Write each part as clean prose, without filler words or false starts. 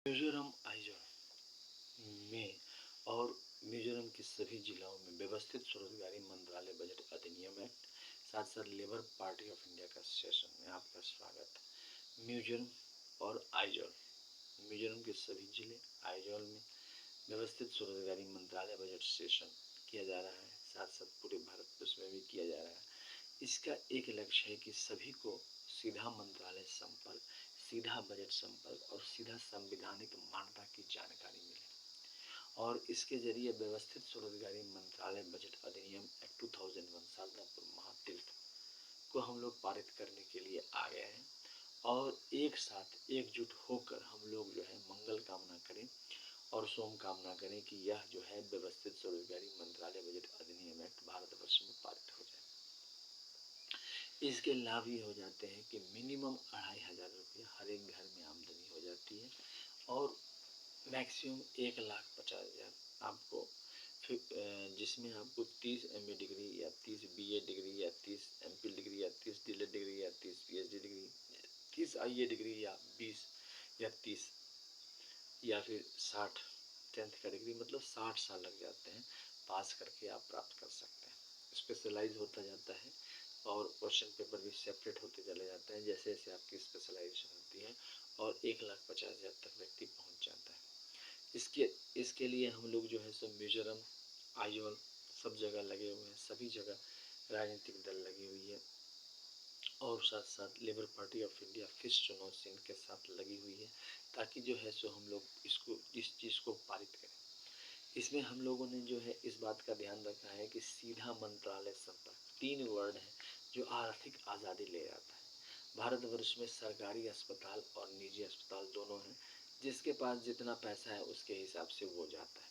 मिजोरम आइजोल में और मिजोरम के सभी जिलों में व्यवस्थित स्वरोजगारी मंत्रालय बजट अधिनियम एक्ट साथ साथ लेबर पार्टी ऑफ इंडिया का सेशन में आपका स्वागत है। मिजोरम और आइजोल, मिजोरम के सभी जिले आइजोल में व्यवस्थित स्वरोजगारी मंत्रालय बजट सेशन किया जा रहा है, साथ साथ पूरे भारतवर्ष में भी किया जा रहा है। इसका एक लक्ष्य है कि सभी को सीधा मंत्रालय संपर्क, सीधा बजट संपर्क और सीधा संवैधानिक मान्यता की जानकारी मिले और इसके जरिए व्यवस्थित स्वरोजगारी मंत्रालय बजट अधिनियम एक्ट 2001 शारदापुर महातीर्थ को हम लोग पारित करने के लिए आ गए हैं और एक साथ एकजुट होकर हम लोग जो है मंगल कामना करें और सोम कामना करें कि यह जो है व्यवस्थित स्वरोजगारी मंत्रालय बजट अधिनियम एक्ट भारतवर्ष में पारित हो जाए। इसके लाभ ये हो जाते हैं कि मिनिमम 2500 रुपये हर एक घर में आमदनी हो जाती है और मैक्सिमम 1,50,000 आपको जिसमें आपको 30 MA डिग्री या 30 BA डिग्री या 30 MPhil डिग्री या 30 DLED डिग्री या 30 PhD डिग्री, 30 IA डिग्री या 20 या 30 या फिर 60 10th का डिग्री, मतलब 60 साल लग जाते हैं पास करके आप प्राप्त कर सकते हैं। स्पेशलाइज होता जाता है और क्वेश्चन पेपर भी सेपरेट होते चले जाते हैं जैसे जैसे आपकी स्पेशलाइजेशन होती है और 1,50,000 तक व्यक्ति पहुंच जाता है। इसके लिए हम लोग जो है सो मिजोरम आइजोल सब जगह लगे हुए हैं, सभी जगह राजनीतिक दल लगी हुई है और साथ साथ labour party of India fish चुनाव सिंह के साथ लगी हुई है ताकि जो है सो हम लोग इस चीज़ को पारित करें। इसमें हम लोगों ने जो है इस बात का ध्यान रखा है कि सीधा मंत्रालय संपर्क 3 वर्ड है जो आर्थिक आज़ादी ले आता है। भारतवर्ष में सरकारी अस्पताल और निजी अस्पताल दोनों हैं, जिसके पास जितना पैसा है उसके हिसाब से वो जाता है।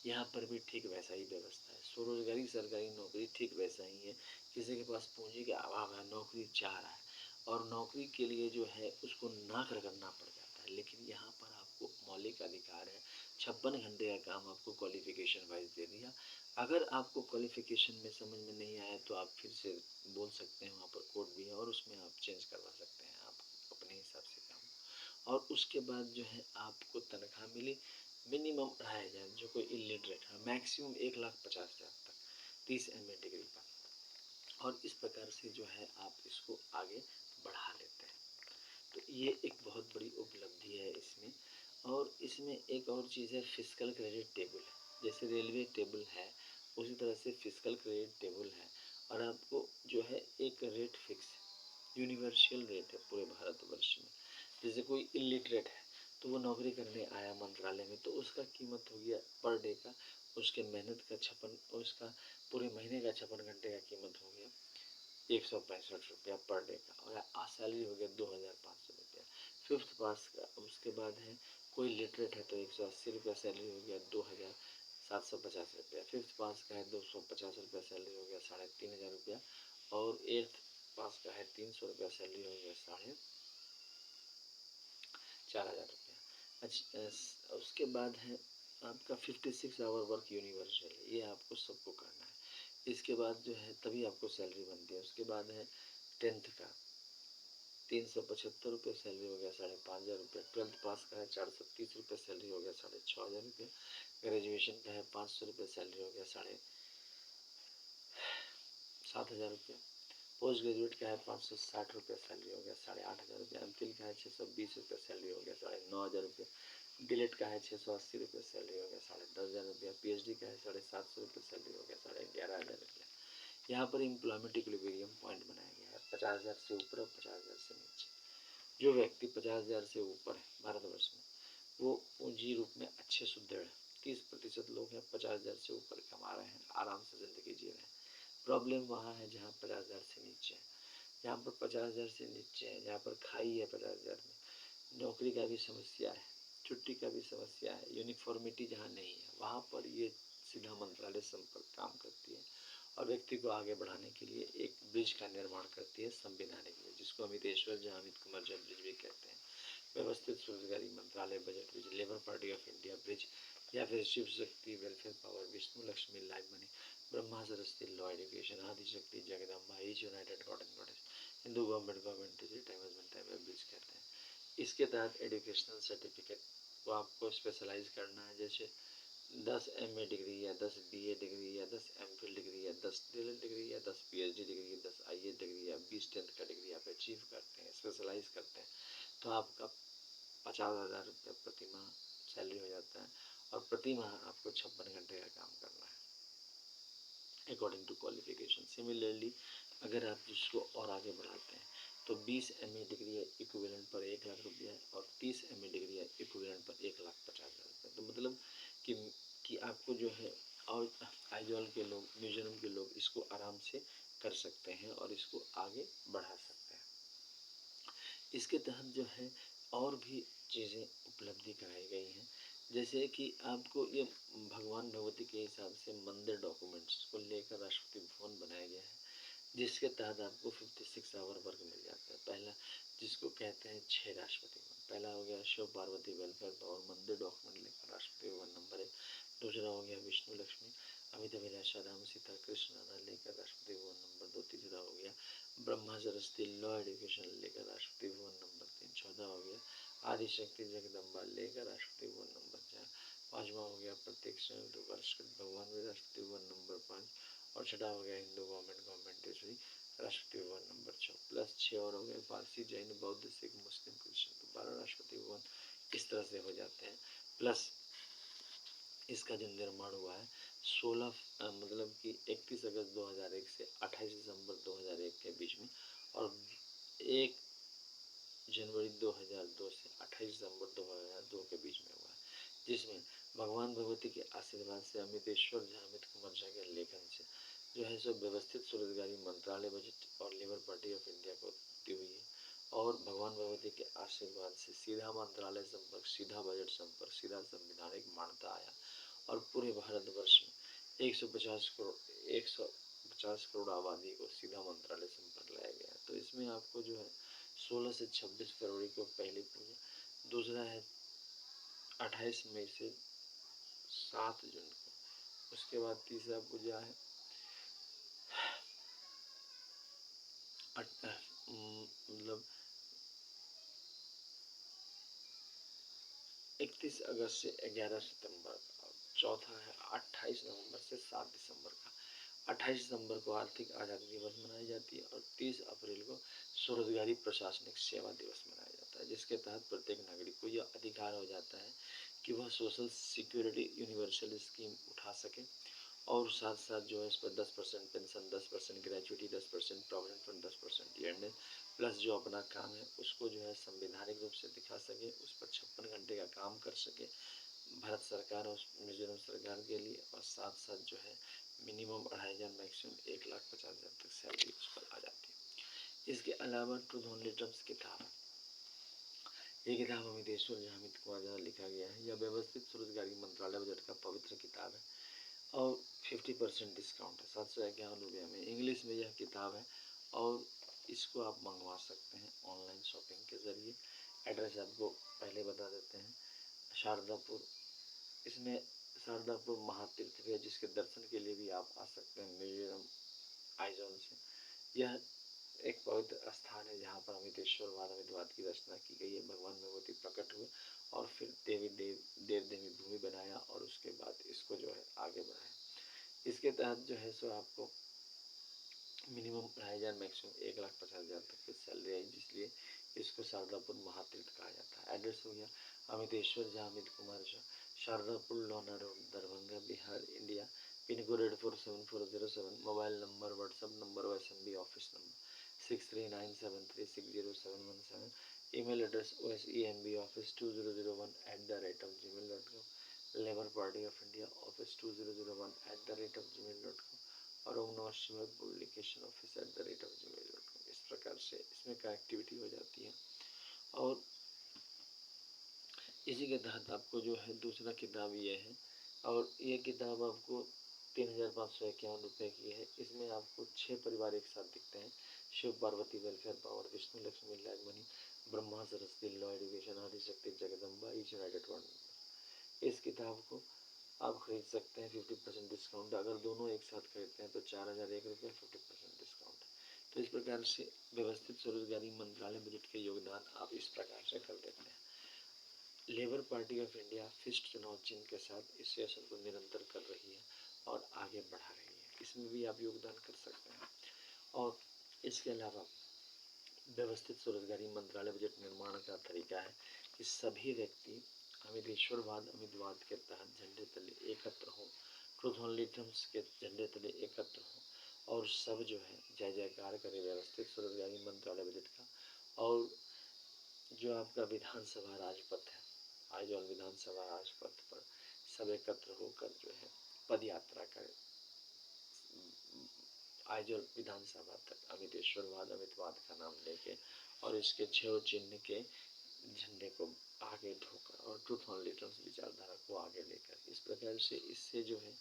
यहाँ पर भी ठीक वैसा ही व्यवस्था है। स्वरोजगारी सरकारी नौकरी ठीक वैसा ही है। किसी के पास पूंजी का अभाव है, नौकरी चाह रहा है और नौकरी के लिए जो है उसको नाक रगड़ना पड़ जाता है, लेकिन यहाँ पर आपको मौलिक अधिकार है। 56 घंटे का काम आपको क्वालिफिकेशन वाइज दे दिया। अगर आपको क्वालिफिकेशन में समझ में नहीं आया तो आप फिर से बोल सकते हैं, वहाँ पर कोड भी है और उसमें आप चेंज करवा सकते हैं आप अपने हिसाब से काम। और उसके बाद जो है आपको तनख्वाह मिली मिनिमम 2,500 जो कोई इलिटरेट है, मैक्सिमम 1,50,000 तक 30 MA डिग्री पर। और इस प्रकार से जो है आप इसको आगे बढ़ा लेते हैं। तो ये एक बहुत बड़ी उपलब्धि है इसमें। और इसमें एक और चीज़ है, फिजिकल क्रेडिट टेबल है। जैसे रेलवे टेबल है उसी तरह से फिजिकल क्रेडिट टेबल है और आपको जो है एक रेट फिक्स है, यूनिवर्सल रेट है पूरे भारतवर्ष में। जैसे कोई इलिटरेट है तो वो नौकरी करने आया मंत्रालय में तो उसका कीमत हो गया पर डे का, उसके मेहनत का 56 उसका पूरे महीने का 56 घंटे का कीमत हो गया 165 रुपया पर डे का और सैलरी हो गया 2,500 रुपया। फिफ्थ पास का उसके बाद है कोई लिटरेट है तो 180 रुपया सैलरी हो गया 2,750 रुपया। फिफ्थ पास का है 250 रुपया सैलरी हो गया 3,500 रुपया और एट्थ पास का है 300 रुपया सैलरी हो गया 4,500 रुपया। अच्छा, उसके बाद है आपका 56 आवर वर्क यूनिवर्सल, ये आपको सबको करना है। इसके बाद जो है तभी आपको सैलरी बनती है। उसके बाद है 10th का 375 रुपये सैलरी हो गया 5,500 रुपये। 12th पास का है 430 रुपये सैलरी हो गया 6,500 रुपये। ग्रेजुएशन का है 500 रुपये सैलरी हो गया 7,500 रुपये। पोस्ट ग्रेजुएट का है 560 रुपये सैलरी हो गया 8,500 रुपये। एमफिल का है 620 रुपये सैलरी हो गया 9,500 रुपये। डिलेट का है 680 रुपये सैलरी हो गया 10,500 रुपया। PhD का है 750 रुपये सैलरी हो गया 11,500 रुपया। यहाँ पर एम्प्लॉयमेंट इक्विलिब्रियम पॉइंट बनाया गया है 50,000 से ऊपर और 50,000 से नीचे। जो व्यक्ति 50,000 से ऊपर है भारतवर्ष में वो पूंजी रूप में अच्छे सुदृढ़ है। 30% लोग हैं 50,000 से ऊपर कमा रहे हैं, आराम से जिंदगी जी रहे हैं। प्रॉब्लम वहाँ है जहाँ 50,000 से नीचे है। जहाँ पर 50,000 से नीचे है, जहाँ पर खाई है 50,000 में, नौकरी का भी समस्या है, छुट्टी का भी समस्या है, यूनिफॉर्मिटी जहाँ नहीं है, वहाँ पर ये सीधा मंत्रालय संपर्क काम करती है और व्यक्ति को आगे बढ़ाने के लिए एक ब्रिज का निर्माण करती है संवैधानिक ब्रिज, जिसको अमितेश्वर झा अमित कुमार झा ब्रिज भी कहते हैं। व्यवस्थित स्वरोजगारी मंत्रालय budget bridge, labour party of India bridge या फिर Shiv Shakti welfare power, Vishnu Lakshmi live money, Brahma Saraswati law education, Adishakti Jagdamba, each United God and goddess, Hindu government time bridge कहते हैं। इसके तहत एजुकेशनल सर्टिफिकेट, आपको स्पेशलाइज करना है, जैसे 10 MA डिग्री या 10 BA डिग्री या 10 MPhil डिग्री या 10 DLED डिग्री या 10 PhD डिग्री, 10 IAS डिग्री या 20 10th का डिग्री आप अचीव करते हैं, स्पेशलाइज करते हैं, तो आपका 50,000 रुपये प्रति माह सैलरी हो जाता है, और प्रति माह आपको 56 घंटे का काम करना है अकॉर्डिंग टू क्वालिफिकेशन। सिमिलरली अगर आप जिसको और आगे बढ़ाते हैं तो 20 MA डिग्री है इक्विवेलेंट पर 1 लाख रुपया है, और 30 MA डिग्री है इक्विवेलेंट पर 1,50,000 रुपये। तो मतलब कि आपको जो है, और आइजॉल के लोग, मिजोरम के लोग इसको आराम से कर सकते हैं और इसको आगे बढ़ा सकते हैं। इसके तहत जो है और भी चीज़ें उपलब्धि कराई गई हैं, जैसे कि आपको ये भगवान भगवती के हिसाब से मंदिर डॉक्यूमेंट्स को लेकर राष्ट्रपति भवन बनाया गया है, जिसके तहत आपको 56 आवर वर्क मिल जाता है। पहला जिसको कहते हैं 6 राष्ट्रपति भवन, पहला हो गया शिव पार्वती वेलफेयर और मंदिर डॉक्यूमेंट लेकर राष्ट्रपति भवन नंबर 1, दूसरा हो गया विष्णु लक्ष्मी अमित अभिलाषा राम सीता कृष्ण राधा लेकर राष्ट्रपति भवन नंबर 2, तीसरा हो गया ब्रह्मा सरस्वती लॉ एजुकेशन लेकर राष्ट्रपति भवन नंबर 3, चौथा हो गया आदिशक्ति जगदम्बा लेकर राष्ट्रपति भवन नंबर 4, पांचवा हो गया प्रत्येक संयुक्त वर्ष भगवान में राष्ट्रपति भवन नंबर 5, और छठा हो गया Hindu government Rashtrapati Bhavan number 6, plus 6 और हो गए पारसी जैन बौद्ध सिख मुस्लिम क्रिश्चियन, तो 12 राष्ट्रपति भवन इस तरह से हो जाते हैं। प्लस इसका जो निर्माण हुआ है 16 मतलब कि 31 अगस्त 2001 से 28 दिसंबर 2001 के बीच में, और 1 जनवरी 2002 से 28 दिसंबर 2002 के बीच में हुआ है, जिसमें भगवान भगवती के आशीर्वाद से अमितेश्वर झा अमित कुमार झा के लेखन से जो है सो व्यवस्थित स्वरोजगारी मंत्रालय बजट और लेबर पार्टी ऑफ इंडिया को उत्पत्ति हुई है, और भगवान भगवती के आशीर्वाद से सीधा मंत्रालय संपर्क, सीधा बजट संपर्क, सीधा संविधानिक मान्यता आया, और पूरे भारतवर्ष में 150 करोड़ आबादी को सीधा मंत्रालय संपर्क लाया गया। तो इसमें आपको जो है 16 से 26 फरवरी को पहली पूजा, दूसरा है 28 मई से 7 जून को, उसके बाद तीसरा पूजा है मतलब 31 अगस्त से 11 सितंबर, चौथा है 28 नवंबर से 7 दिसंबर का। 28 दिसंबर को आर्थिक आज़ादी दिवस मनाई जाती है, और 30 अप्रैल को स्वरोजगारी प्रशासनिक सेवा दिवस मनाया जाता है, जिसके तहत प्रत्येक नागरिक को यह अधिकार हो जाता है कि वह सोशल सिक्योरिटी यूनिवर्सल स्कीम उठा सके, और साथ साथ जो है इस पर 10% पेंशन, 10% ग्रेजुइटी, 10% प्रोविडेंट फंड, 10% ईयरनेस, प्लस जो अपना काम है उसको जो है संवैधानिक रूप से दिखा सके, उस पर 56 घंटे का काम कर सके भारत सरकार और मिजोरम सरकार के लिए, और साथ साथ जो है मिनिमम 2,500 मैक्सिमम 1,50,000 तक सैलरी उस पर आ जाती है। इसके अलावा ट्रूथ ओनली टर्म्स किताब, ये किताब अमितेश्वर झा अमित कुमार द्वारा लिखा गया है। यह व्यवस्थित स्वरोजगारी मंत्रालय बजट का पवित्र किताब है, और 50% डिस्काउंट है, 751 रुपये में। इंग्लिश में यह किताब है, और इसको आप मंगवा सकते हैं ऑनलाइन शॉपिंग के ज़रिए। एड्रेस आपको पहले बता देते हैं, शारदापुर, इसमें शारदापुर महातीर्थ भी है, जिसके दर्शन के लिए भी आप आ सकते हैं मिजोरम आइजॉल से। यह एक पवित्र स्थान है जहाँ पर अमितेश्वर वाद की रचना की गई है, भगवान भगवती प्रकट हुए और फिर देव देवी भूमि बनाया, और उसके बाद इसको जो है आगे बढ़ाया। इसके तहत जो है सो आपको मिनिमम 2,500 मैक्सिमम 1,50,000 तक की सैलरी आई, इसलिए इसको शारदापुर महातीर्थ कहा जाता है। एड्रेस हो गया Amiteshwar Jha Amit Kumar Jha, Shardapur Lona road, Darbhanga Bihar India, pin code 847407, mobile number WhatsApp number और SMB office number 6397360717, email address osembaoffice2001@gmail.com, labour party of India office 2001@gmail.com, और ओम नमः शिवाय पब्लिकेशन ऑफिस @gmail.com। इस प्रकार से इसमें कनेक्टिविटी हो जाती है। और इसी के तहत आपको जो है दूसरा किताब ये है, और ये किताब आपको 3,551 रुपये की है। इसमें आपको 6 परिवार एक साथ दिखते हैं, Shiv Parvati welfare power, Vishnu Lakshmi lag money, Brahma Saraswati law education, Adishakti Jagdamba each united one. इस किताब को आप खरीद सकते हैं 50% डिस्काउंट, अगर दोनों एक साथ खरीदते हैं तो 4,001 रुपये 50% डिस्काउंट। तो इस प्रकार से व्यवस्थित स्वरोजगारी मंत्रालय बजट के योगदान आप इस प्रकार से कर देते हैं। Labour party of India fist चुनाव चिन्ह के साथ इस सेशन को निरंतर कर रही है और आगे बढ़ा रही है। इसमें भी आप योगदान कर सकते हैं। और इसके अलावा व्यवस्थित स्वरोजगारी मंत्रालय बजट निर्माण का तरीका है कि सभी व्यक्ति अमितेश्वरवाद अमितवाद के तहत झंडे तले एकत्र हों, ट्रूथ ओनली टर्म्स के झंडे तले एकत्र हों और सब जो है जय जयकार करें व्यवस्थित स्वरोजगारी मंत्रालय बजट का। और जो आपका विधानसभा राजपथ है, आइजॉल विधानसभा राजपथ पर सब एकत्र होकर जो है पद यात्रा करें आइजॉल विधानसभा तक अमितेश्वरवाद अमितवाद का नाम लेके और इसके छह चिन्ह के झंडे को आगे ढोकर और ट्रूथ ओनली टर्म्स विचारधारा को आगे लेकर इस प्रकार से इससे जो है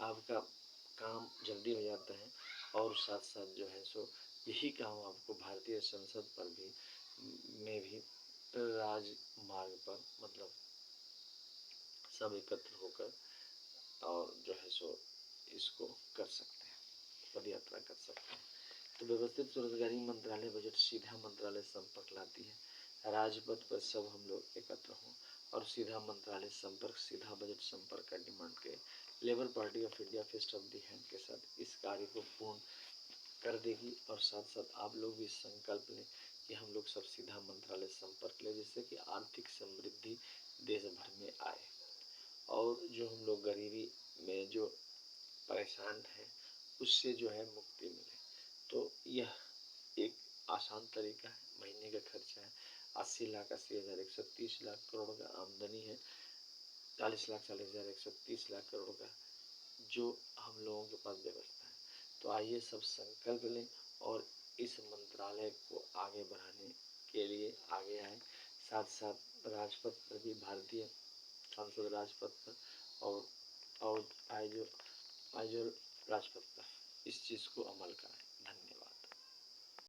आपका काम जल्दी हो जाता है। और साथ साथ जो है सो यही काम आपको भारतीय संसद पर भी में भी राजमार्ग पर मतलब सब एकत्र होकर और जो है सो इसको कर सकते हैं, पद यात्रा कर सकते हैं। तो व्यवस्थित स्वरोजगारी मंत्रालय बजट सीधा मंत्रालय संपर्क लाती है। राजपथ पर सब हम लोग एकत्र हों और सीधा मंत्रालय संपर्क सीधा बजट संपर्क का डिमांड करें। Labour party of India fist of the hand के साथ इस कार्य को पूर्ण कर देगी और साथ साथ आप लोग भी संकल्प लें कि हम लोग सब सीधा मंत्रालय संपर्क लें जिससे कि आर्थिक समृद्धि देश भर में आए और जो हम लोग गरीबी में जो परेशान हैं उससे जो है मुक्ति मिले। तो यह एक आसान तरीका है। महीने का खर्चा है 80,80,130 लाख करोड़ का आमदनी है, 40,40,130 लाख करोड़ का जो हम लोगों के पास व्यवस्था है। तो आइए सब संकल्प लें और इस मंत्रालय को आगे बढ़ाने के लिए आगे आए। साथ साथ राजपथ पर भी भारतीय संसद राजपथ पर और आइजोल राजपथ पर इस चीज़ को